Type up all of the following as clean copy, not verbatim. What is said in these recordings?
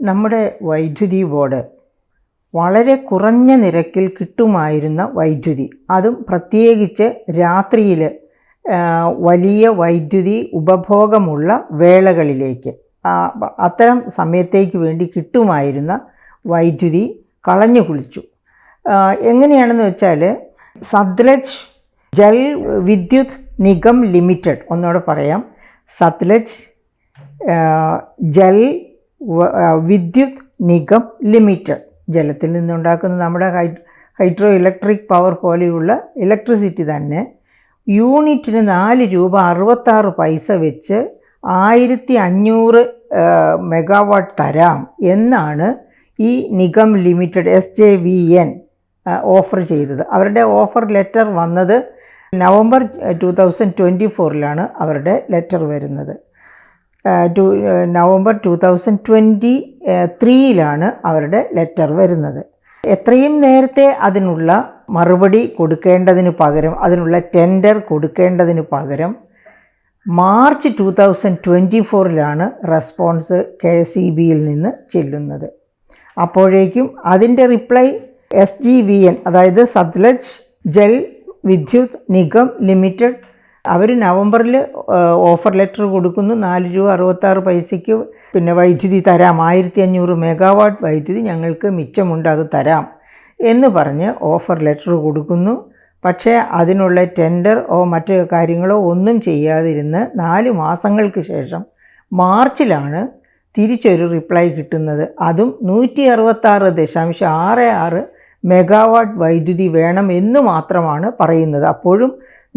നമ്മുടെ വൈദ്യുതി ബോർഡ് വളരെ കുറഞ്ഞ നിരക്കിൽ കിട്ടുമായിരുന്ന വൈദ്യുതി, അതും പ്രത്യേകിച്ച് രാത്രിയിൽ വലിയ വൈദ്യുതി ഉപഭോഗമുള്ള വേളകളിലേക്ക്, അത്തരം സമയത്തേക്ക് വേണ്ടി കിട്ടുമായിരുന്ന വൈദ്യുതി കളഞ്ഞു കുളിച്ചു. എങ്ങനെയാണെന്ന് വെച്ചാൽ, സത്ലജ് ജൽ വിദ്യുത് നിഗം ലിമിറ്റഡ്, ഒന്നുകൂടെ പറയാം, സത്ലജ് ജൽ വിദ്യുത് നിഗം ലിമിറ്റഡ്, ജലത്തിൽ നിന്നുണ്ടാക്കുന്ന നമ്മുടെ ഹൈഡ്രോ ഇലക്ട്രിക് പവർ പോലെയുള്ള ഇലക്ട്രിസിറ്റി തന്നെ യൂണിറ്റിന് 4 രൂപ 66 പൈസ വെച്ച് 1500 മെഗാവാട്ട് തരാം എന്നാണ് ഈ നിഗം ലിമിറ്റഡ് SJVN ഓഫർ ചെയ്തത്. അവരുടെ ഓഫർ ലെറ്റർ വന്നത് നവംബർ 2024 അവരുടെ ലെറ്റർ വരുന്നത്. നവംബർ 2023 അവരുടെ ലെറ്റർ വരുന്നത്. എത്രയും നേരത്തെ അതിനുള്ള മറുപടി കൊടുക്കേണ്ടതിന് പകരം, അതിനുള്ള ടെൻഡർ കൊടുക്കേണ്ടതിന് പകരം മാർച്ച് 2024 റെസ്പോൺസ് KSEBയിൽ നിന്ന് ചെല്ലുന്നത്. അപ്പോഴേക്കും അതിൻ്റെ റിപ്ലൈ SJVN, അതായത് സത്ലജ് ജൽ വിദ്യുത് നിഗം ലിമിറ്റഡ്, അവർ നവംബറിൽ ഓഫർ ലെറ്റർ കൊടുക്കുന്നു. 4 രൂപ 66 പൈസയ്ക്ക് പിന്നെ വൈദ്യുതി തരാം, 1500 മെഗാവാട്ട് വൈദ്യുതി ഞങ്ങൾക്ക് മിച്ചമുണ്ട്, അത് തരാം എന്ന് പറഞ്ഞ് ഓഫർ ലെറ്റർ കൊടുക്കുന്നു. പക്ഷേ അതിനുള്ള ടെൻഡർ മറ്റ് കാര്യങ്ങളോ ഒന്നും ചെയ്യാതിരുന്ന് 4 മാസങ്ങൾക്ക് ശേഷം മാർച്ചിലാണ് തിരിച്ചൊരു റിപ്ലൈ കിട്ടുന്നത്. അതും 166.66 മെഗാവാട്ട് വൈദ്യുതി വേണം എന്ന് മാത്രമാണ് പറയുന്നത്. അപ്പോഴും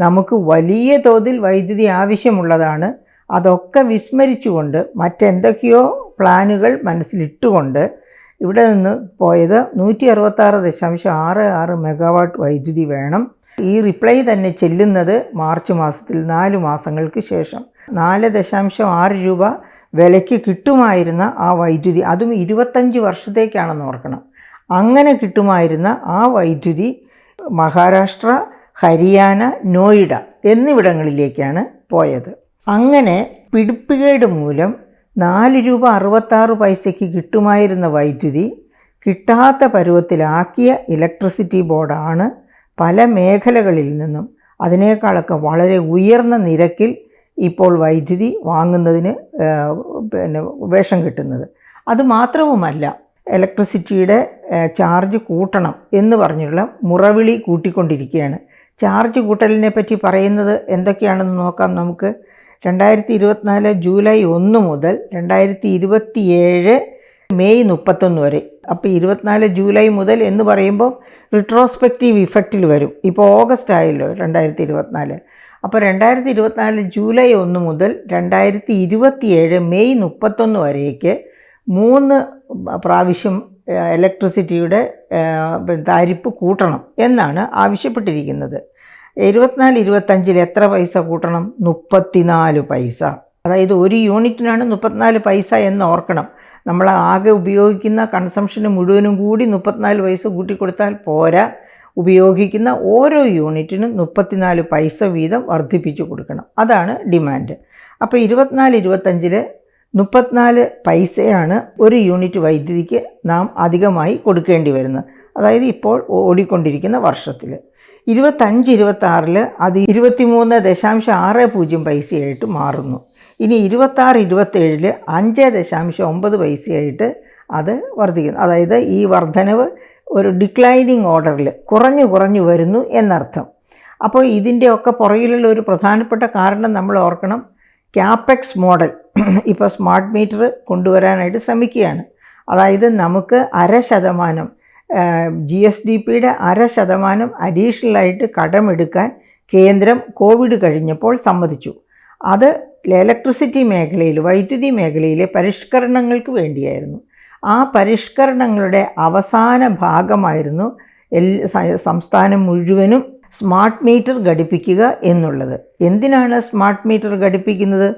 നമുക്ക് വലിയ തോതിൽ വൈദ്യുതി ആവശ്യമുള്ളതാണ്. അതൊക്കെ വിസ്മരിച്ചുകൊണ്ട് മറ്റെന്തൊക്കെയോ പ്ലാനുകൾ മനസ്സിലിട്ടുകൊണ്ട് ഇവിടെ നിന്ന് പോയത് 166.66 മെഗാവാട്ട് വൈദ്യുതി വേണം. ഈ റിപ്ലൈ തന്നെ ചെല്ലുന്നത് മാർച്ച് മാസത്തിൽ, 4 മാസങ്ങൾക്ക് ശേഷം. 4.6 രൂപ വിലയ്ക്ക് കിട്ടുമായിരുന്ന ആ വൈദ്യുതി, അതും 25 വർഷത്തേക്കാണെന്ന് ഓർക്കണം, അങ്ങനെ കിട്ടുമായിരുന്ന ആ വൈദ്യുതി മഹാരാഷ്ട്ര, ഹരിയാന, നോയിഡ എന്നിവിടങ്ങളിലേക്കാണ് പോയത്. അങ്ങനെ പിടിപ്പുകേട് മൂലം 4 രൂപ 66 പൈസയ്ക്ക് കിട്ടുമായിരുന്ന വൈദ്യുതി കിട്ടാത്ത പരുവത്തിലാക്കിയ ഇലക്ട്രിസിറ്റി ബോർഡാണ് പല മേഖലകളിൽ നിന്നും അതിനേക്കാളൊക്കെ വളരെ ഉയർന്ന നിരക്കിൽ ഇപ്പോൾ വൈദ്യുതി വാങ്ങുന്നതിന് വേഷം കിട്ടുന്നത്. അതുമാത്രവുമല്ല, ഇലക്ട്രിസിറ്റിയുടെ ചാർജ് കൂട്ടണം എന്ന് പറഞ്ഞുള്ള മുറവിളി കൂട്ടിക്കൊണ്ടിരിക്കുകയാണ്. ചാർജ് കൂട്ടലിനെ പറ്റി പറയുന്നത് എന്തൊക്കെയാണെന്ന് നോക്കാം നമുക്ക്. 2024 ജൂലൈ 1 മുതൽ 2027 മെയ് 31 വരെ. അപ്പോൾ 24 ജൂലൈ മുതൽ എന്ന് പറയുമ്പോൾ റിട്രോസ്പെക്റ്റീവ് ഇഫക്റ്റിൽ വരും. ഇപ്പോൾ ഓഗസ്റ്റ് ആയല്ലോ 2024. അപ്പോൾ 2024 ജൂലൈ 1 മുതൽ 2027 മെയ് 31 വരേക്ക് 3 പ്രാവശ്യം ഇലക്ട്രിസിറ്റിയുടെ താരിഫ് കൂട്ടണം എന്നാണ് ആവശ്യപ്പെട്ടിരിക്കുന്നത്. 24-25 എത്ര പൈസ കൂട്ടണം? 34 പൈസ. അതായത് ഒരു യൂണിറ്റിനാണ് 34 പൈസ എന്ന് ഓർക്കണം. നമ്മൾ ആകെ ഉപയോഗിക്കുന്ന കൺസംഷന് മുഴുവനും കൂടി 34 പൈസ കൂട്ടിക്കൊടുത്താൽ പോരാ. ഉപയോഗിക്കുന്ന ഓരോ യൂണിറ്റിനും 34 പൈസ വീതം വർദ്ധിപ്പിച്ചു കൊടുക്കണം. അതാണ് ഡിമാൻഡ്. അപ്പോൾ 24-25 34 പൈസയാണ് ഒരു യൂണിറ്റ് വൈദ്യുതിക്ക് നാം അധികമായി കൊടുക്കേണ്ടി വരുന്നത്. അതായത് ഇപ്പോൾ ഓടിക്കൊണ്ടിരിക്കുന്ന വർഷത്തിൽ. 25-26 അത് 23.60 പൈസയായിട്ട് മാറുന്നു. ഇനി 26-27 5.9 പൈസയായിട്ട് അത് വർദ്ധിക്കുന്നു. അതായത് ഈ വർധനവ് ഒരു ഡിക്ലൈനിങ് ഓർഡറിൽ കുറഞ്ഞു വരുന്നു എന്നർത്ഥം. അപ്പോൾ ഇതിൻ്റെയൊക്കെ പുറകിലുള്ള ഒരു പ്രധാനപ്പെട്ട കാരണം നമ്മൾ ഓർക്കണം. ക്യാപെക്സ് മോഡൽ ഇപ്പോൾ സ്മാർട്ട് മീറ്റർ കൊണ്ടുവരാനായിട്ട് ശ്രമിക്കുകയാണ്. അതായത് നമുക്ക് 0.5% GSDPയുടെ 0.5% അഡീഷണലായിട്ട് കടമെടുക്കാൻ കേന്ദ്രം കോവിഡ് കഴിഞ്ഞപ്പോൾ സമ്മതിച്ചു. അത് ഇലക്ട്രിസിറ്റി മേഖലയിൽ, വൈദ്യുതി മേഖലയിലെ പരിഷ്കരണങ്ങൾക്ക് വേണ്ടിയായിരുന്നു. ആ പരിഷ്കരണങ്ങളുടെ അവസാന ഭാഗമായിരുന്നു സംസ്ഥാനം മുഴുവനും സ്മാർട്ട് മീറ്റർ ഘടിപ്പിക്കുക എന്നുള്ളത്. എന്തിനാണ് സ്മാർട്ട് മീറ്റർ ഘടിപ്പിക്കുന്നത്?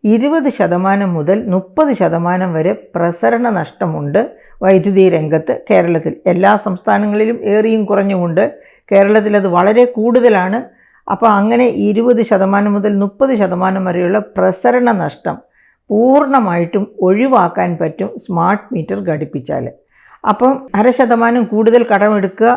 20% മുതൽ 30% വരെ പ്രസരണ നഷ്ടമുണ്ട് വൈദ്യുതി രംഗത്ത് കേരളത്തിൽ. എല്ലാ സംസ്ഥാനങ്ങളിലും ഏറിയും കുറഞ്ഞുമുണ്ട്. കേരളത്തിൽ അത് വളരെ കൂടുതലാണ്. അപ്പോൾ അങ്ങനെ 20% മുതൽ 30% വരെയുള്ള പ്രസരണ നഷ്ടം പൂർണ്ണമായിട്ടും ഒഴിവാക്കാൻ പറ്റും സ്മാർട്ട് മീറ്റർ ഘടിപ്പിച്ചാൽ. അപ്പം 0.5% കൂടുതൽ കടമെടുക്കുക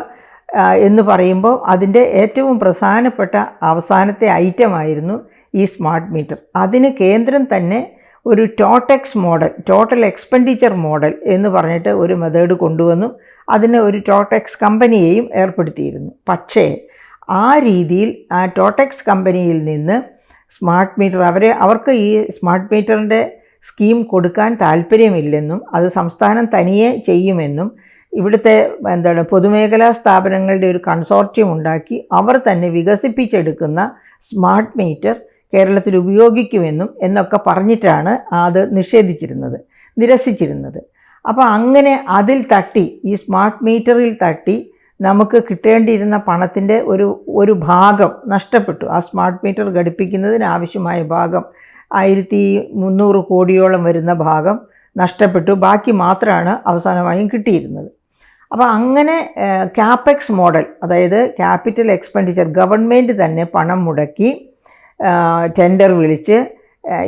എന്ന് പറയുമ്പോൾ അതിൻ്റെ ഏറ്റവും പ്രധാനപ്പെട്ട അവസാനത്തെ ഐറ്റമായിരുന്നു ഈ സ്മാർട്ട് മീറ്റർ. അതിന് കേന്ദ്രം തന്നെ ഒരു ടോട്ടെക്സ് മോഡൽ, ടോട്ടൽ എക്സ്പെൻഡിച്ചർ മോഡൽ എന്ന് പറഞ്ഞിട്ട് ഒരു മെത്തേഡ് കൊണ്ടുവന്നു. അതിന് ഒരു ടോട്ടെക്സ് കമ്പനിയെയും ഏർപ്പെടുത്തിയിരുന്നു. പക്ഷേ ആ രീതിയിൽ ആ ടോട്ടെക്സ് കമ്പനിയിൽ നിന്ന് സ്മാർട്ട് മീറ്റർ അവർക്ക് ഈ സ്മാർട്ട് മീറ്ററിൻ്റെ സ്കീം കൊടുക്കാൻ താല്പര്യമില്ലെന്നും അത് സംസ്ഥാനം തനിയെ ചെയ്യുമെന്നും ഇവിടുത്തെ പൊതുമേഖലാ സ്ഥാപനങ്ങളുടെ ഒരു കൺസോർഷ്യം ഉണ്ടാക്കി അവർ തന്നെ വികസിപ്പിച്ചെടുക്കുന്ന സ്മാർട്ട് മീറ്റർ കേരളത്തിൽ ഉപയോഗിക്കുമെന്നും എന്നൊക്കെ പറഞ്ഞിട്ടാണ് അത് നിരസിച്ചിരുന്നത്. അപ്പോൾ അങ്ങനെ അതിൽ തട്ടി, ഈ സ്മാർട്ട് മീറ്ററിൽ തട്ടി നമുക്ക് കിട്ടേണ്ടിയിരുന്ന പണത്തിൻ്റെ ഒരു ഭാഗം നഷ്ടപ്പെട്ടു. ആ സ്മാർട്ട് മീറ്റർ ഘടിപ്പിക്കുന്നതിന് ആവശ്യമായ ഭാഗം 1300 കോടിയോളം വരുന്ന ഭാഗം നഷ്ടപ്പെട്ടു. ബാക്കി മാത്രമാണ് അവസാനമായും കിട്ടിയിരുന്നത്. അപ്പോൾ അങ്ങനെ ക്യാപെക്സ് മോഡൽ, അതായത് ക്യാപിറ്റൽ എക്സ്പെൻഡിച്ചർ, ഗവൺമെൻറ് തന്നെ പണം മുടക്കി ടെൻഡർ വിളിച്ച്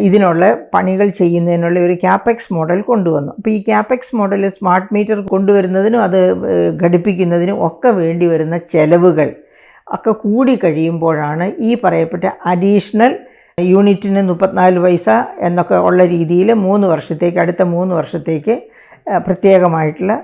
ഇതിനുള്ള പണികൾ ചെയ്യുന്നതിനുള്ള ഒരു ക്യാപെക്സ് മോഡൽ കൊണ്ടുവന്നു. അപ്പോൾ ഈ ക്യാപെക്സ് മോഡൽ സ്മാർട്ട് മീറ്റർ കൊണ്ടുവരുന്നതിനും അത് ഘടിപ്പിക്കുന്നതിനും ഒക്കെ വേണ്ടി വരുന്ന ചെലവുകൾ ഒക്കെ കൂടി കഴിയുമ്പോഴാണ് ഈ പറയപ്പെട്ട അഡീഷണൽ യൂണിറ്റിന് 34 പൈസ എന്നൊക്കെ ഉള്ള രീതിയിൽ അടുത്ത 3 വർഷത്തേക്ക് പ്രത്യേകമായിട്ടുള്ള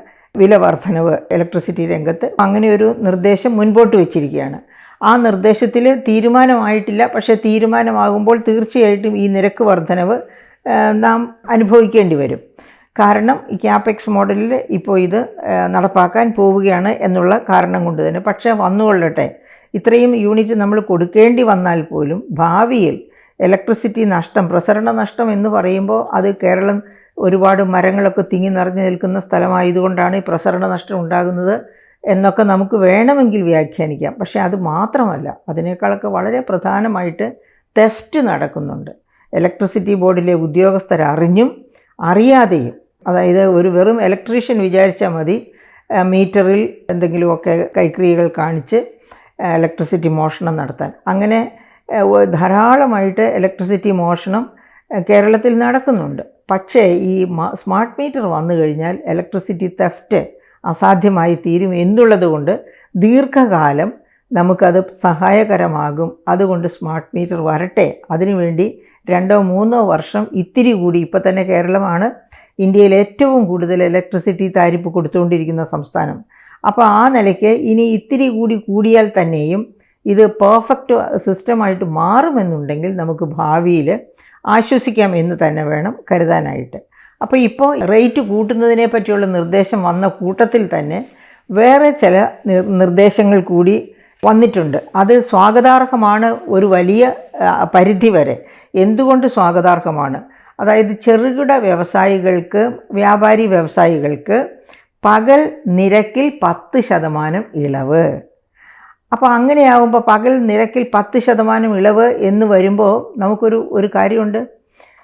വില വർധനവ് ഇലക്ട്രിസിറ്റി രംഗത്ത് അങ്ങനെ ഒരു നിർദ്ദേശം മുൻപോട്ട് വച്ചിരിക്കുകയാണ്. ആ നിർദ്ദേശത്തിൽ തീരുമാനമായിട്ടില്ല. പക്ഷേ തീരുമാനമാകുമ്പോൾ തീർച്ചയായിട്ടും ഈ നിരക്ക് വർധനവ് നാം അനുഭവിക്കേണ്ടി വരും. കാരണം ഈ ക്യാപെക്സ് മോഡലിൽ ഇപ്പോൾ ഇത് നടപ്പാക്കാൻ പോവുകയാണ് എന്നുള്ള കാരണം കൊണ്ട് തന്നെ. പക്ഷേ വന്നുകൊള്ളട്ടെ, ഇത്രയും യൂണിറ്റ് നമ്മൾ കൊടുക്കേണ്ടി വന്നാൽ പോലും ഭാവിയിൽ ഇലക്ട്രിസിറ്റി നഷ്ടം, പ്രസരണ നഷ്ടം എന്ന് പറയുമ്പോൾ അത് കേരളം ഒരുപാട് മരങ്ങളൊക്കെ തിങ്ങി നിറഞ്ഞു നിൽക്കുന്ന സ്ഥലമായതുകൊണ്ടാണ് ഈ പ്രസരണ നഷ്ടം ഉണ്ടാകുന്നത് എന്നൊക്കെ നമുക്ക് വേണമെങ്കിൽ വ്യാഖ്യാനിക്കാം. പക്ഷേ അത് മാത്രമല്ല, അതിനേക്കാളൊക്കെ വളരെ പ്രധാനമായിട്ട് തെഫ്റ്റ് നടക്കുന്നുണ്ട്. ഇലക്ട്രിസിറ്റി ബോർഡിലെ ഉദ്യോഗസ്ഥർ അറിഞ്ഞും അറിയാതെയും, അതായത് ഒരു വെറും ഇലക്ട്രീഷ്യൻ വിചാരിച്ചാൽ മതി മീറ്ററിൽ എന്തെങ്കിലുമൊക്കെ കൈക്രിയകൾ കാണിച്ച് ഇലക്ട്രിസിറ്റി മോഷണം നടത്താൻ. അങ്ങനെ ധാരാളമായിട്ട് ഇലക്ട്രിസിറ്റി മോഷണം കേരളത്തിൽ നടക്കുന്നുണ്ട്. പക്ഷേ ഈ സ്മാർട്ട് മീറ്റർ വന്നു കഴിഞ്ഞാൽ ഇലക്ട്രിസിറ്റി തെഫ്റ്റ് അസാധ്യമായി തീരും എന്നുള്ളത് കൊണ്ട് ദീർഘകാലം നമുക്കത് സഹായകരമാകും. അതുകൊണ്ട് സ്മാർട്ട് മീറ്റർ വരട്ടെ. അതിനുവേണ്ടി 2-3 വർഷം ഇത്തിരി കൂടി, ഇപ്പോൾ തന്നെ കേരളമാണ് ഇന്ത്യയിൽ ഏറ്റവും കൂടുതൽ ഇലക്ട്രിസിറ്റി താരിഫ് കൊടുത്തുകൊണ്ടിരിക്കുന്ന സംസ്ഥാനം. അപ്പോൾ ആ നിലയ്ക്ക് ഇനി ഇത്തിരി കൂടി കൂടിയാൽ തന്നെയും ഇത് പെർഫെക്റ്റ് സിസ്റ്റമായിട്ട് മാറുമെന്നുണ്ടെങ്കിൽ നമുക്ക് ഭാവിയിൽ ആശ്വസിക്കാം എന്ന് തന്നെ വേണം കരുതാനായിട്ട്. അപ്പോൾ ഇപ്പോൾ റേറ്റ് കൂട്ടുന്നതിനെ പറ്റിയുള്ള നിർദ്ദേശം വന്ന കൂട്ടത്തിൽ തന്നെ വേറെ ചില നിർദ്ദേശങ്ങൾ കൂടി വന്നിട്ടുണ്ട്. അത് സ്വാഗതാർഹമാണ് ഒരു വലിയ പരിധി വരെ. എന്തുകൊണ്ട് സ്വാഗതാർഹമാണ്? അതായത് ചെറുകിട വ്യവസായികൾക്ക്, വ്യാപാരി വ്യവസായികൾക്ക് പകൽ നിരക്കിൽ 10% ഇളവ്. അപ്പോൾ അങ്ങനെയാകുമ്പോൾ പകൽ നിരക്കിൽ 10% ഇളവ് എന്ന് വരുമ്പോൾ നമുക്കൊരു കാര്യമുണ്ട്.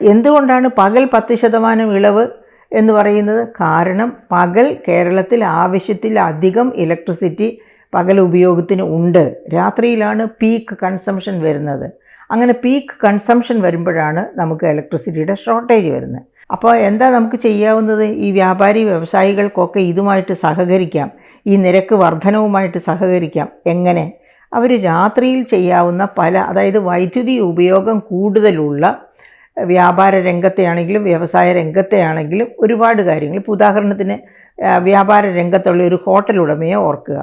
എന്തുകൊണ്ടാണ് പകൽ 10% ഇളവ് എന്ന് പറയുന്നത്? കാരണം പകൽ കേരളത്തിൽ ആവശ്യത്തിലധികം ഇലക്ട്രിസിറ്റി പകൽ ഉപയോഗത്തിന് ഉണ്ട്. രാത്രിയിലാണ് പീക്ക് കൺസംഷൻ വരുന്നത്. അങ്ങനെ പീക്ക് കൺസംഷൻ വരുമ്പോഴാണ് നമുക്ക് ഇലക്ട്രിസിറ്റിയുടെ ഷോർട്ടേജ് വരുന്നത്. അപ്പോൾ എന്താ നമുക്ക് ചെയ്യാവുന്നത്? ഈ വ്യാപാരി വ്യവസായികൾക്കൊക്കെ ഇതുമായിട്ട് സഹകരിക്കാം, ഈ നിരക്ക് വർധനവുമായിട്ട് സഹകരിക്കാം. എങ്ങനെ? അവർ രാത്രിയിൽ ചെയ്യാവുന്ന അതായത് വൈദ്യുതി ഉപയോഗം കൂടുതലുള്ള വ്യാപാര രംഗത്തെയാണെങ്കിലും വ്യവസായ രംഗത്തെയാണെങ്കിലും ഒരുപാട് കാര്യങ്ങൾ. ഇപ്പോൾ ഉദാഹരണത്തിന് വ്യാപാര രംഗത്തുള്ള ഒരു ഹോട്ടൽ ഉടമയെ ഓർക്കുക.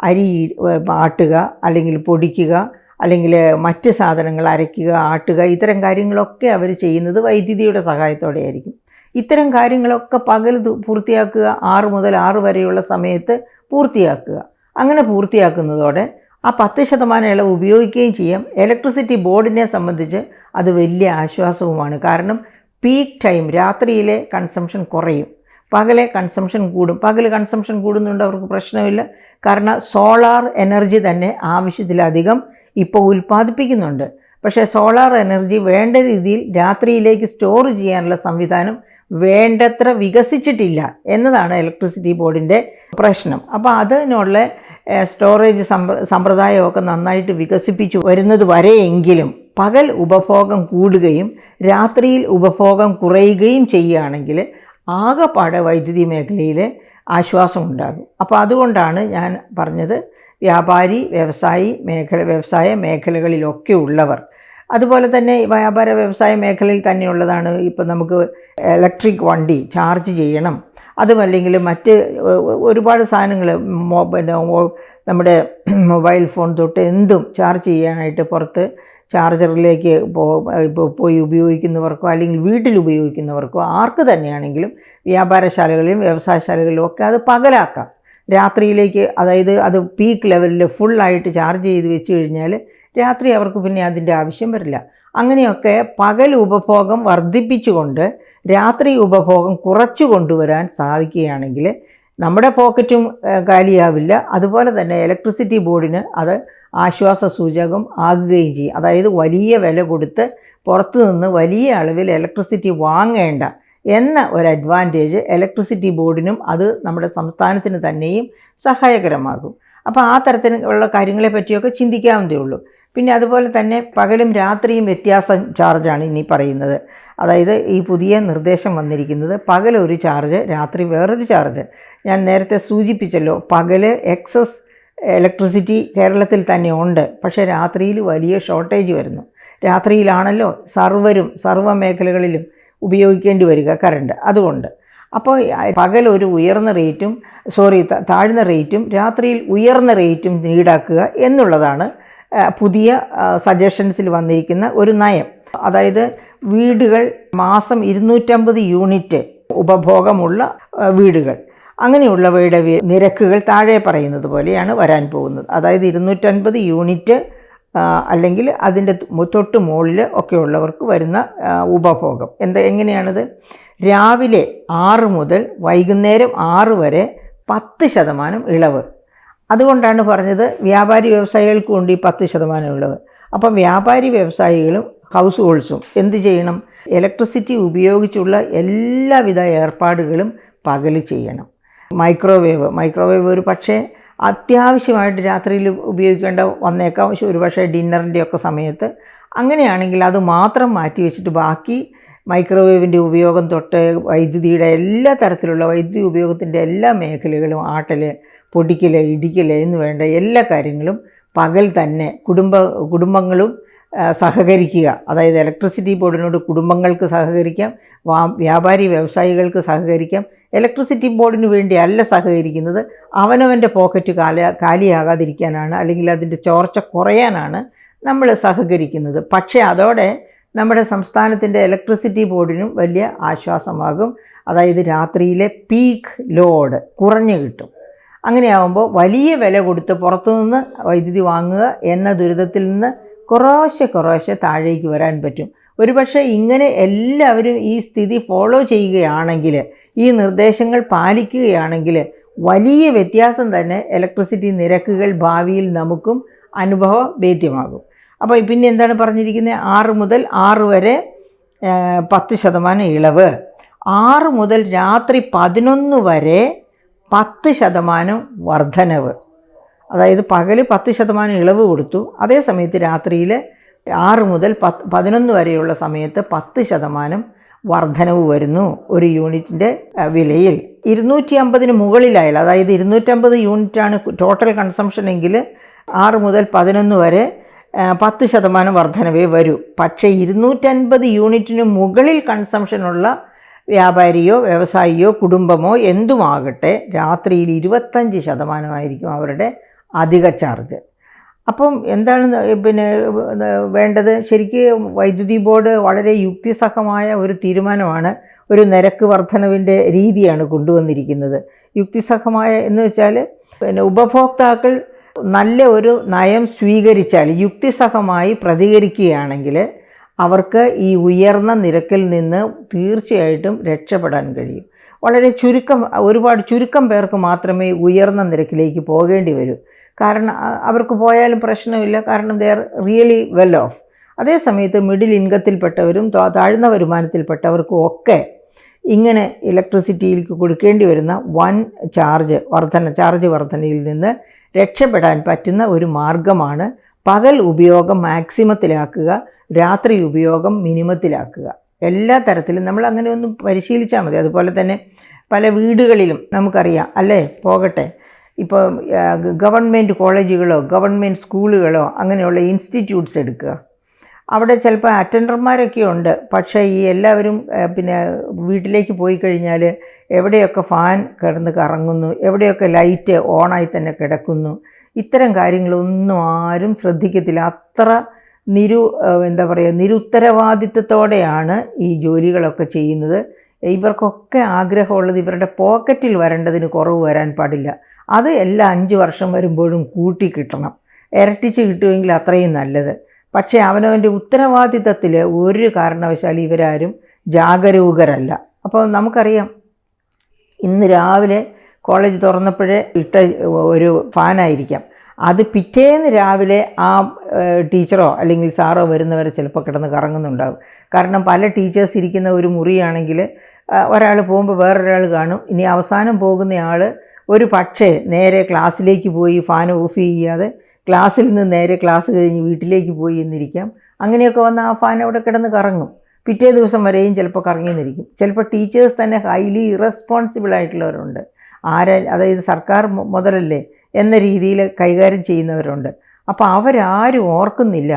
അരി ആട്ടുക, അല്ലെങ്കിൽ പൊടിക്കുക, അല്ലെങ്കിൽ മറ്റ് സാധനങ്ങൾ അരയ്ക്കുക, ആട്ടുക, ഇത്തരം കാര്യങ്ങളൊക്കെ അവർ ചെയ്യുന്നത് വൈദ്യുതിയുടെ സഹായത്തോടെ ആയിരിക്കും. ഇത്തരം കാര്യങ്ങളൊക്കെ പകൽ പൂർത്തിയാക്കുക, 6 മുതൽ 6 വരെയുള്ള സമയത്ത് പൂർത്തിയാക്കുക. അങ്ങനെ പൂർത്തിയാക്കുന്നതോടെ ആ 10% ഇളവ് ഉപയോഗിക്കുകയും ചെയ്യാം. ഇലക്ട്രിസിറ്റി ബോർഡിനെ സംബന്ധിച്ച് അത് വലിയ ആശ്വാസവുമാണ്. കാരണം പീക്ക് ടൈം രാത്രിയിലെ കൺസംഷൻ കുറയും, പകലെ കൺസംഷൻ കൂടും. പകൽ കൺസംഷൻ കൂടുന്നുണ്ട്, അവർക്ക് പ്രശ്നമില്ല. കാരണം സോളാർ എനർജി തന്നെ ആവശ്യത്തിലധികം ഇപ്പോൾ ഉൽപ്പാദിപ്പിക്കുന്നുണ്ട്. പക്ഷേ സോളാർ എനർജി വേണ്ട രീതിയിൽ രാത്രിയിലേക്ക് സ്റ്റോർ ചെയ്യാനുള്ള സംവിധാനം വേണ്ടത്ര വികസിച്ചിട്ടില്ല എന്നതാണ് ഇലക്ട്രിസിറ്റി ബോർഡിൻ്റെ പ്രശ്നം. അപ്പോൾ അതിനുള്ള സ്റ്റോറേജ് സമ്പ്രദായമൊക്കെ നന്നായിട്ട് വികസിപ്പിച്ചു വരുന്നത് വരെയെങ്കിലും പകൽ ഉപഭോഗം കൂടുകയും രാത്രിയിൽ ഉപഭോഗം കുറയുകയും ചെയ്യുകയാണെങ്കിൽ ആകെപ്പാടെ വൈദ്യുതി മേഖലയിൽ ആശ്വാസം ഉണ്ടാകും. അപ്പോൾ അതുകൊണ്ടാണ് ഞാൻ പറഞ്ഞത് വ്യാപാരി വ്യവസായ മേഖലകളിലൊക്കെ ഉള്ളവർ, അതുപോലെ തന്നെ വ്യാപാര വ്യവസായ മേഖലയിൽ തന്നെയുള്ളതാണ്. ഇപ്പോൾ നമുക്ക് ഇലക്ട്രിക് വണ്ടി ചാർജ് ചെയ്യണം, അതുമല്ലെങ്കിൽ മറ്റ് ഒരുപാട് സാധനങ്ങൾ നമ്മുടെ മൊബൈൽ ഫോൺ തൊട്ട് എന്തും ചാർജ് ചെയ്യാനായിട്ട് പുറത്ത് ചാർജറിലേക്ക് പോയി ഉപയോഗിക്കുന്നവർക്കോ അല്ലെങ്കിൽ വീട്ടിൽ ഉപയോഗിക്കുന്നവർക്കോ ആർക്ക് തന്നെയാണെങ്കിലും വ്യാപാരശാലകളിലും വ്യവസായശാലകളിലും ഒക്കെ അത് പകലാക്കാം. രാത്രിയിലേക്ക്, അതായത് അത് പീക്ക് ലെവലിൽ ഫുള്ളായിട്ട് ചാർജ് ചെയ്ത് വെച്ച് കഴിഞ്ഞാൽ രാത്രി അവർക്ക് പിന്നെ അതിൻ്റെ ആവശ്യം വരില്ല. അങ്ങനെയൊക്കെ പകൽ ഉപഭോഗം വർദ്ധിപ്പിച്ചുകൊണ്ട് രാത്രി ഉപഭോഗം കുറച്ചു കൊണ്ടുവരാൻ സാധിക്കുകയാണെങ്കിൽ നമ്മുടെ പോക്കറ്റും കാലിയാവില്ല. അതുപോലെ തന്നെ ഇലക്ട്രിസിറ്റി ബോർഡിന് അത് ആശ്വാസ സൂചകം ആകുകയും ചെയ്യും. അതായത് വലിയ വില കൊടുത്ത് പുറത്തു നിന്ന് വലിയ അളവിൽ ഇലക്ട്രിസിറ്റി വാങ്ങേണ്ട എന്ന ഒരു അഡ്വാൻറ്റേജ് ഇലക്ട്രിസിറ്റി ബോർഡിനും അത് നമ്മുടെ സംസ്ഥാനത്തിന് തന്നെയും സഹായകരമാകും. അപ്പോൾ ആ തരത്തിലുള്ള കാര്യങ്ങളെ പറ്റിയൊക്കെ ചിന്തിക്കാവുന്നതേ ഉള്ളൂ. പിന്നെ അതുപോലെ തന്നെ പകലും രാത്രിയും വ്യത്യാസം ചാർജാണ് ഇനി പറയുന്നത്. അതായത് ഈ പുതിയ നിർദ്ദേശം വന്നിരിക്കുന്നത് പകൽ ഒരു ചാർജ്, രാത്രി വേറൊരു ചാർജ്. ഞാൻ നേരത്തെ സൂചിപ്പിച്ചല്ലോ, പകൽ എക്സസ് ഇലക്ട്രിസിറ്റി കേരളത്തിൽ തന്നെ ഉണ്ട്, പക്ഷേ രാത്രിയിൽ വലിയ ഷോർട്ടേജ് വരുന്നു. രാത്രിയിലാണല്ലോ സർവ്വ മേഖലകളിലും ഉപയോഗിക്കേണ്ടി വരിക കറണ്ട്. അതുകൊണ്ട് അപ്പോൾ പകൽ ഒരു താഴ്ന്ന റേറ്റും രാത്രിയിൽ ഉയർന്ന റേറ്റും ഈടാക്കുക എന്നുള്ളതാണ് പുതിയ സജഷൻസിൽ വന്നിരിക്കുന്ന ഒരു നയം. അതായത് വീടുകൾ മാസം 250 യൂണിറ്റ് ഉപഭോഗമുള്ള വീടുകൾ, അങ്ങനെയുള്ളവയുടെ നിരക്കുകൾ താഴെ പറയുന്നത് പോലെയാണ് വരാൻ പോകുന്നത്. അതായത് 250 യൂണിറ്റ് അല്ലെങ്കിൽ അതിൻ്റെ തൊട്ട് മുകളിൽ ഒക്കെ ഉള്ളവർക്ക് വരുന്ന ഉപഭോഗം എങ്ങനെയാണത്? രാവിലെ 6 മുതൽ വൈകുന്നേരം 6 വരെ 10% ഇളവ്. അതുകൊണ്ടാണ് പറഞ്ഞത് വ്യാപാരി വ്യവസായികൾക്ക് കൊണ്ട് 10% ഇളവ്. അപ്പം വ്യാപാരി വ്യവസായികളും ഹൗസ് ഹോൾഡ്സും എന്ത് ചെയ്യണം? ഇലക്ട്രിസിറ്റി ഉപയോഗിച്ചുള്ള എല്ലാവിധ ഏർപ്പാടുകളും പകൽ ചെയ്യണം. മൈക്രോവേവ് ഒരു പക്ഷേ അത്യാവശ്യമായിട്ട് രാത്രിയിൽ ഉപയോഗിക്കേണ്ട വന്നേക്കാം, ഒരു പക്ഷേ ഡിന്നറിൻ്റെ ഒക്കെ സമയത്ത്. അങ്ങനെയാണെങ്കിൽ അത് മാത്രം മാറ്റി വെച്ചിട്ട് ബാക്കി മൈക്രോവേവിൻ്റെ ഉപയോഗം തൊട്ട് വൈദ്യുതിയുടെ എല്ലാ തരത്തിലുള്ള വൈദ്യുതി ഉപയോഗത്തിൻ്റെ എല്ലാ മേഖലകളും, ആട്ടൽ, പൊടിക്കൽ, ഇടിക്കൽ എന്ന് വേണ്ട എല്ലാ കാര്യങ്ങളും പകൽ തന്നെ കുടുംബങ്ങളും സഹകരിക്കുക. അതായത് ഇലക്ട്രിസിറ്റി ബോർഡിനോട് കുടുംബങ്ങൾക്ക് സഹകരിക്കാം, വ്യാപാരി വ്യവസായികൾക്ക് സഹകരിക്കാം. ഇലക്ട്രിസിറ്റി ബോർഡിന് വേണ്ടി അല്ല സഹകരിക്കുന്നത്, അവനവൻ്റെ പോക്കറ്റ് കാലിയാകാതിരിക്കാനാണ്, അല്ലെങ്കിൽ അതിൻ്റെ ചോർച്ച കുറയാനാണ് നമ്മൾ സഹകരിക്കുന്നത്. പക്ഷേ അതോടെ നമ്മുടെ സംസ്ഥാനത്തിൻ്റെ ഇലക്ട്രിസിറ്റി ബോർഡിനും വലിയ ആശ്വാസമാകും. അതായത് രാത്രിയിലെ പീക്ക് ലോഡ് കുറഞ്ഞു കിട്ടും. അങ്ങനെയാകുമ്പോൾ വലിയ വില കൊടുത്ത് പുറത്തുനിന്ന് വൈദ്യുതി വാങ്ങുക എന്ന ദുരിതത്തിൽ നിന്ന് കുറേശ്ശെ താഴേക്ക് വരാൻ പറ്റും. ഒരുപക്ഷെ ഇങ്ങനെ എല്ലാവരും ഈ സ്ഥിതി ഫോളോ ചെയ്യുകയാണെങ്കിൽ, ഈ നിർദ്ദേശങ്ങൾ പാലിക്കുകയാണെങ്കിൽ വലിയ വ്യത്യാസം തന്നെ ഇലക്ട്രിസിറ്റി നിരക്കുകൾ ഭാവിയിൽ നമുക്കും അനുഭവവേദ്യമാകും. അപ്പോൾ പിന്നെ എന്താണ് പറഞ്ഞിരിക്കുന്നത്? 6 മുതൽ 6 വരെ 10% ഇളവ്, 6 മുതൽ രാത്രി 11 വരെ 10% വർധനവ്. അതായത് പകൽ 10% ഇളവ് കൊടുത്തു, അതേസമയത്ത് രാത്രിയിൽ 6 മുതൽ 11 വരെയുള്ള സമയത്ത് 10% വർധനവ് വരുന്നു ഒരു യൂണിറ്റിൻ്റെ വിലയിൽ. 250 മുകളിലായാൽ, അതായത് 250 യൂണിറ്റാണ് ടോട്ടൽ കൺസംഷൻ എങ്കിൽ 6 മുതൽ 11 വരെ 10% വർധനവേ വരൂ. പക്ഷേ 250 യൂണിറ്റിന് മുകളിൽ കൺസംഷനുള്ള വ്യാപാരിയോ വ്യവസായിയോ കുടുംബമോ എന്തുമാകട്ടെ രാത്രിയിൽ 25% അവരുടെ അധിക ചാർജ്. അപ്പം എന്താണ് വേണ്ടത്? ശരിക്കും വൈദ്യുതി ബോർഡ് വളരെ യുക്തിസഹമായ ഒരു തീരുമാനമാണ്, ഒരു നിരക്ക് വർധനവിൻ്റെ രീതിയാണ് കൊണ്ടുവന്നിരിക്കുന്നത്. യുക്തിസഹമായ എന്ന് വെച്ചാൽ ഉപഭോക്താക്കൾ നല്ല ഒരു നയം സ്വീകരിച്ചാൽ, യുക്തിസഹമായി പ്രതികരിക്കുകയാണെങ്കിൽ അവർക്ക് ഈ ഉയർന്ന നിരക്കിൽ നിന്ന് തീർച്ചയായിട്ടും രക്ഷപ്പെടാൻ കഴിയും. ഒരുപാട് ചുരുക്കം പേർക്ക് മാത്രമേ ഉയർന്ന നിരക്കിലേക്ക് പോകേണ്ടി വരൂ. കാരണം അവർക്ക് പോയാലും പ്രശ്നമില്ല, കാരണം they are really well of. അതേസമയത്ത് മിഡിൽ ഇൻകത്തിൽപ്പെട്ടവരും താഴ്ന്ന വരുമാനത്തിൽപ്പെട്ടവർക്കും ഒക്കെ ഇങ്ങനെ ഇലക്ട്രിസിറ്റിയിലേക്ക് കൊടുക്കേണ്ടി വരുന്ന വൻ ചാർജ് വർധനയിൽ നിന്ന് രക്ഷപ്പെടാൻ പറ്റുന്ന ഒരു മാർഗമാണ് പകൽ ഉപയോഗം മാക്സിമത്തിലാക്കുക, രാത്രി ഉപയോഗം മിനിമത്തിലാക്കുക. എല്ലാ തരത്തിലും നമ്മൾ അങ്ങനെ ഒന്ന് പരിശീലിച്ചാൽ മതി. അതുപോലെ തന്നെ പല വീടുകളിലും നമുക്കറിയാം അല്ലേ, പോകട്ടെ, ഇപ്പോൾ ഗവൺമെൻറ് കോളേജുകളോ ഗവൺമെൻറ് സ്കൂളുകളോ അങ്ങനെയുള്ള ഇൻസ്റ്റിറ്റ്യൂട്ട്സ് എടുക്കുക. അവിടെ ചിലപ്പോൾ അറ്റൻഡർമാരൊക്കെ ഉണ്ട്, പക്ഷേ ഈ എല്ലാവരും പിന്നെ വീട്ടിലേക്ക് പോയി കഴിഞ്ഞാൽ എവിടെയൊക്കെ ഫാൻ കിടന്ന് കറങ്ങുന്നു, എവിടെയൊക്കെ ലൈറ്റ് ഓണായി തന്നെ കിടക്കുന്നു, ഇത്തരം കാര്യങ്ങളൊന്നും ആരും ശ്രദ്ധിക്കത്തില്ല. അത്ര നിരുത്തരവാദിത്വത്തോടെയാണ് ഈ ജോലികളൊക്കെ ചെയ്യുന്നത്. ഇവർക്കൊക്കെ ആഗ്രഹമുള്ളത് ഇവരുടെ പോക്കറ്റിൽ വരേണ്ടതിന് കുറവ് വരാൻ പാടില്ല. അത് എല്ലാ 5 വർഷം വരുമ്പോഴും കൂട്ടി കിട്ടണം. ഇരട്ടിച്ച് കിട്ടുമെങ്കിൽ അത്രയും നല്ലത്. പക്ഷേ അവനവൻ്റെ ഉത്തരവാദിത്തത്തിൽ ഒരു കാരണവശാലും ഇവരാരും ജാഗരൂകരല്ല. അപ്പോൾ നമുക്കറിയാം, ഇന്ന് രാവിലെ കോളേജ് തുറന്നപ്പോഴേ ഇട്ട ഒരു ഫാനായിരിക്കാം, അത് പിറ്റേന്ന് രാവിലെ ആ ടീച്ചറോ അല്ലെങ്കിൽ സാറോ വരുന്നവരെ ചിലപ്പോൾ കിടന്ന് കറങ്ങുന്നുണ്ടാകും. കാരണം പല ടീച്ചേഴ്സ് ഇരിക്കുന്ന ഒരു മുറിയാണെങ്കിൽ ഒരാൾ പോകുമ്പോൾ വേറൊരാൾ കാണും. ഇനി അവസാനം പോകുന്നയാൾ ഒരു പക്ഷേ നേരെ ക്ലാസ്സിലേക്ക് പോയി ഫാൻ ഓഫ് ചെയ്യാതെ ക്ലാസ്സിൽ നിന്ന് നേരെ ക്ലാസ് കഴിഞ്ഞ് വീട്ടിലേക്ക് പോയി എന്നിരിക്കാം. അങ്ങനെയൊക്കെ വന്ന് ആ ഫാൻ അവിടെ കിടന്ന് കറങ്ങും. പിറ്റേ ദിവസം വരെയും ചിലപ്പോൾ കറങ്ങിയെന്നിരിക്കും. ചിലപ്പോൾ ടീച്ചേഴ്സ് തന്നെ ഹൈലി ഇറസ്പോൺസിബിൾ ആയിട്ടുള്ളവരുണ്ട്. അതായത് സർക്കാർ മുതലല്ലേ എന്ന രീതിയിൽ കൈകാര്യം ചെയ്യുന്നവരുണ്ട്. അപ്പോൾ അവരാരും ഓർക്കുന്നില്ല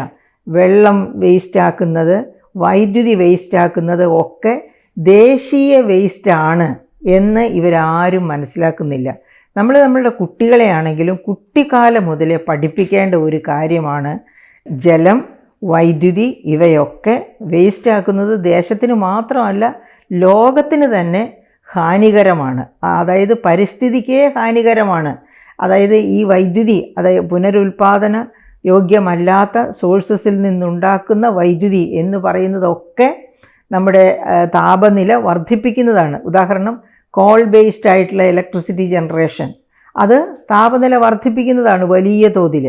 വെള്ളം വേസ്റ്റാക്കുന്നത്, വൈദ്യുതി വേസ്റ്റാക്കുന്നത് ഒക്കെ ദേശീയ വേസ്റ്റാണ് എന്ന് ഇവരാരും മനസ്സിലാക്കുന്നില്ല. നമ്മളുടെ കുട്ടികളെയാണെങ്കിലും കുട്ടിക്കാലം മുതലേ പഠിപ്പിക്കേണ്ട ഒരു കാര്യമാണ് ജലം, വൈദ്യുതി ഇവയൊക്കെ വേസ്റ്റാക്കുന്നത് ദേശത്തിന് മാത്രമല്ല ലോകത്തിന് തന്നെ ഹാനികരമാണ്. അതായത് പരിസ്ഥിതിക്കേ ഹാനികരമാണ്. അതായത് ഈ വൈദ്യുതി, അതായത് പുനരുൽപാദന യോഗ്യമല്ലാത്ത സോഴ്സസിൽ നിന്നുണ്ടാക്കുന്ന വൈദ്യുതി എന്ന് പറയുന്നതൊക്കെ നമ്മുടെ താപനില വർദ്ധിപ്പിക്കുന്നതാണ്. ഉദാഹരണം, കോൾ ബേസ്ഡ് ആയിട്ടുള്ള ഇലക്ട്രിസിറ്റി ജനറേഷൻ, അത് താപനില വർദ്ധിപ്പിക്കുന്നതാണ് വലിയ തോതിൽ.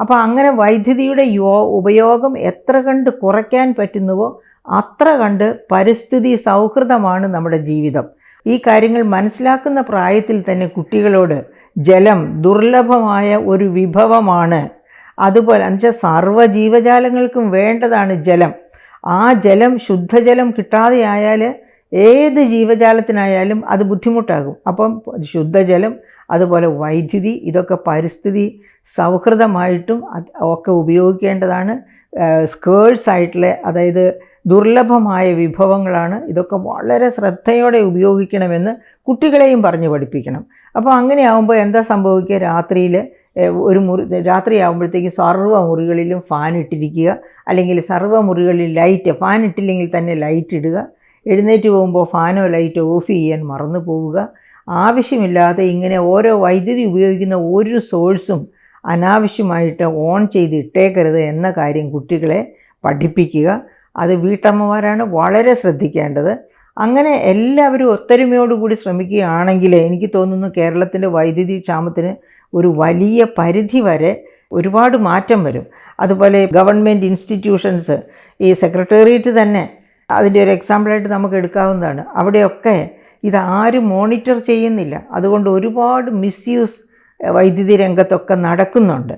അപ്പോൾ അങ്ങനെ വൈദ്യുതിയുടെ ഉപയോഗം എത്ര കണ്ട് കുറയ്ക്കാൻ പറ്റുന്നുവോ അത്ര കണ്ട് പരിസ്ഥിതി സൗഹൃദമാണ് നമ്മുടെ ജീവിതം. ഈ കാര്യങ്ങൾ മനസ്സിലാക്കുന്ന പ്രായത്തിൽ തന്നെ കുട്ടികളോട് ജലം ദുർലഭമായ ഒരു വിഭവമാണ്, അതുപോലെ എന്നുവെച്ചാൽ സർവ്വ ജീവജാലങ്ങൾക്കും വേണ്ടതാണ് ജലം. ആ ജലം, ശുദ്ധജലം കിട്ടാതെ ആയാൽ ഏത് ജീവജാലത്തിനായാലും അത് ബുദ്ധിമുട്ടാകും. അപ്പം ശുദ്ധജലം, അതുപോലെ വൈദ്യുതി, ഇതൊക്കെ പരിസ്ഥിതി സൗഹൃദമായിട്ടും ഒക്കെ ഉപയോഗിക്കേണ്ടതാണ്. സ്കേഴ്സ് ആയിട്ടുള്ള, അതായത് ദുർലഭമായ വിഭവങ്ങളാണ്. ഇതൊക്കെ വളരെ ശ്രദ്ധയോടെ ഉപയോഗിക്കണമെന്ന് കുട്ടികളെയും പറഞ്ഞ് പഠിപ്പിക്കണം. അപ്പോൾ അങ്ങനെ ആകുമ്പോൾ എന്താ സംഭവിക്കുക, രാത്രിയിൽ രാത്രിയാകുമ്പോഴത്തേക്കും സർവ്വ മുറികളിലും ഫാൻ ഇട്ടിരിക്കുക, അല്ലെങ്കിൽ സർവ്വ മുറികളിൽ ലൈറ്റ്, ഫാൻ ഇട്ടില്ലെങ്കിൽ തന്നെ ലൈറ്റ് ഇടുക, എഴുന്നേറ്റ് പോകുമ്പോൾ ഫാനോ ലൈറ്റോ ഓഫ് ചെയ്യാൻ മറന്നു പോവുക. ആവശ്യമില്ലാതെ ഇങ്ങനെ ഓരോ വൈദ്യുതി ഉപയോഗിക്കുന്ന ഒരു സോഴ്സും അനാവശ്യമായിട്ട് ഓൺ ചെയ്ത് ഇട്ടേക്കരുത് എന്ന കാര്യം കുട്ടികളെ പഠിപ്പിക്കുക. അത് വീട്ടമ്മമാരാണ് വളരെ ശ്രദ്ധിക്കേണ്ടത്. അങ്ങനെ എല്ലാവരും ഒത്തൊരുമയോടുകൂടി ശ്രമിക്കുകയാണെങ്കിൽ എനിക്ക് തോന്നുന്നു കേരളത്തിൻ്റെ വൈദ്യുതി ക്ഷാമത്തിന് ഒരു വലിയ പരിധി വരെ ഒരുപാട് മാറ്റം വരും. അതുപോലെ ഗവൺമെൻറ് ഇൻസ്റ്റിറ്റ്യൂഷൻസ്, ഈ സെക്രട്ടേറിയറ്റ് തന്നെ അതിൻ്റെ ഒരു എക്സാമ്പിളായിട്ട് നമുക്ക് എടുക്കാവുന്നതാണ്. അവിടെയൊക്കെ ഇതാരും മോണിറ്റർ ചെയ്യുന്നില്ല. അതുകൊണ്ട് ഒരുപാട് മിസ്യൂസ് വൈദ്യുതി രംഗത്തൊക്കെ നടക്കുന്നുണ്ട്.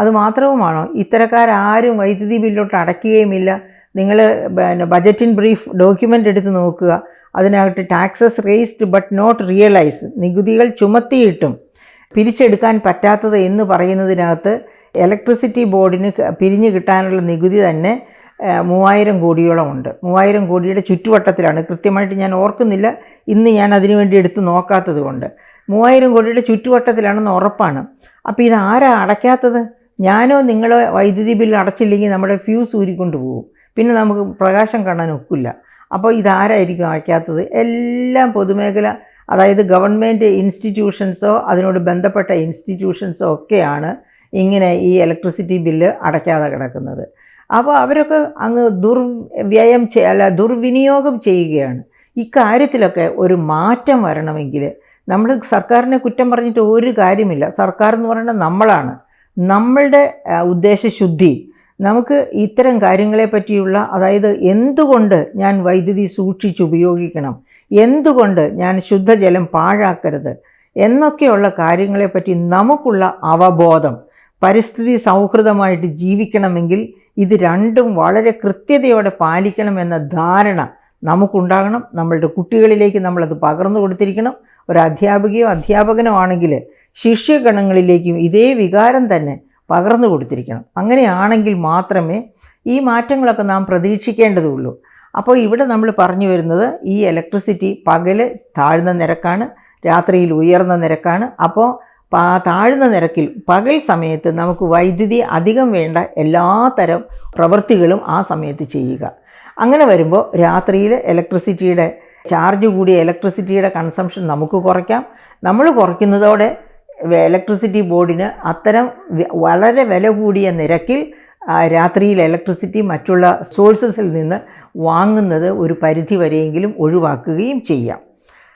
അതുമാത്രവുമാണോ, ഇത്തരക്കാരും വൈദ്യുതി ബില്ലോട്ട് അടയ്ക്കുകയുമില്ല. നിങ്ങൾ ബജറ്റ് ഇൻ ബ്രീഫ് ഡോക്യുമെൻ്റ് എടുത്ത് നോക്കുക, അതിനകത്ത് taxes raised but not realise, നികുതികൾ ചുമത്തിയിട്ടും പിരിച്ചെടുക്കാൻ പറ്റാത്തത് എന്ന് പറയുന്നതിനകത്ത് ഇലക്ട്രിസിറ്റി ബോർഡിന് പിരിഞ്ഞു കിട്ടാനുള്ള നികുതി തന്നെ 3000 കോടിയോളം ഉണ്ട്. 3000 കോടിയുടെ ചുറ്റുവട്ടത്തിലാണ്. കൃത്യമായിട്ട് ഞാൻ ഓർക്കുന്നില്ല, ഇന്ന് ഞാൻ അതിനുവേണ്ടി എടുത്ത് നോക്കാത്തത് കൊണ്ട്. 3000 കോടിയുടെ ചുറ്റുവട്ടത്തിലാണെന്ന് ഉറപ്പാണ്. അപ്പോൾ ഇതാരാ അടയ്ക്കാത്തത്? ഞാനോ നിങ്ങളോ വൈദ്യുതി ബില്ല് അടച്ചില്ലെങ്കിൽ നമ്മുടെ ഫ്യൂസ് ഊരിക്കൊണ്ട് പോകും, പിന്നെ നമുക്ക് പ്രകാശം കാണാൻ ഒക്കില്ല. അപ്പോൾ ഇതാരായിരിക്കും അടയ്ക്കാത്തത്? എല്ലാം പൊതുമേഖല, അതായത് ഗവൺമെൻറ് ഇൻസ്റ്റിറ്റ്യൂഷൻസോ അതിനോട് ബന്ധപ്പെട്ട ഇൻസ്റ്റിറ്റ്യൂഷൻസോ ഒക്കെയാണ് ഇങ്ങനെ ഈ ഇലക്ട്രിസിറ്റി ബില്ല് അടയ്ക്കാതെ കിടക്കുന്നത്. അപ്പോൾ അവരൊക്കെ അങ്ങ് ദുർവിനിയോഗം ചെയ്യുകയാണ്. ഇക്കാര്യത്തിലൊക്കെ ഒരു മാറ്റം വരണമെങ്കിൽ നമ്മൾ സർക്കാരിനെ കുറ്റം പറഞ്ഞിട്ട് ഒരു കാര്യമില്ല. സർക്കാർ എന്ന് പറയുന്നത് നമ്മളാണ്. നമ്മളുടെ ഉദ്ദേശശുദ്ധി, നമുക്ക് ഇത്തരം കാര്യങ്ങളെ പറ്റിയുള്ള, അതായത് എന്തുകൊണ്ട് ഞാൻ വൈദ്യുതി സൂക്ഷിച്ചുപയോഗിക്കണം, എന്തുകൊണ്ട് ഞാൻ ശുദ്ധജലം പാഴാക്കരുത് എന്നൊക്കെയുള്ള കാര്യങ്ങളെപ്പറ്റി നമുക്കുള്ള അവബോധം പരിസ്ഥിതി സൗഹൃദമായിട്ട് ജീവിക്കണമെങ്കിൽ ഇത് രണ്ടും വളരെ കൃത്യതയോടെ പാലിക്കണമെന്ന ധാരണ നമുക്കുണ്ടാകണം. നമ്മളുടെ കുട്ടികളിലേക്ക് നമ്മളത് പകർന്നു കൊടുത്തിരിക്കണം. ഒരു അധ്യാപികയോ അധ്യാപകനോ ആണെങ്കിൽ ശിഷ്യഗണങ്ങളിലേക്കും ഇതേ വികാരം തന്നെ പകർന്നു കൊടുത്തിരിക്കണം. അങ്ങനെയാണെങ്കിൽ മാത്രമേ ഈ മാറ്റങ്ങളൊക്കെ നാം പ്രതീക്ഷിക്കേണ്ടതുള്ളൂ. അപ്പോൾ ഇവിടെ നമ്മൾ പറഞ്ഞു വരുന്നത് ഈ ഇലക്ട്രിസിറ്റി പകൽ താഴ്ന്ന നിരക്കാണ്, രാത്രിയിൽ ഉയർന്ന നിരക്കാണ്. അപ്പോൾ താഴ്ന്ന നിരക്കിൽ പകൽ സമയത്ത് നമുക്ക് വൈദ്യുതി അധികം വേണ്ട എല്ലാ തരം പ്രവൃത്തികളും ആ സമയത്ത് ചെയ്യുക. അങ്ങനെ വരുമ്പോൾ രാത്രിയിൽ ഇലക്ട്രിസിറ്റിയുടെ ചാർജ് കൂടിയ ഇലക്ട്രിസിറ്റിയുടെ കൺസംഷൻ നമുക്ക് കുറയ്ക്കാം. നമ്മൾ കുറയ്ക്കുന്നതോടെ ഇലക്ട്രിസിറ്റി ബോർഡിന് അത്തരം വളരെ വില കൂടിയ നിരക്കിൽ രാത്രിയിൽ ഇലക്ട്രിസിറ്റി മറ്റുള്ള സോഴ്സസിൽ നിന്ന് വാങ്ങുന്നത് ഒരു പരിധി വരെയെങ്കിലും ഒഴിവാക്കുകയും ചെയ്യാം.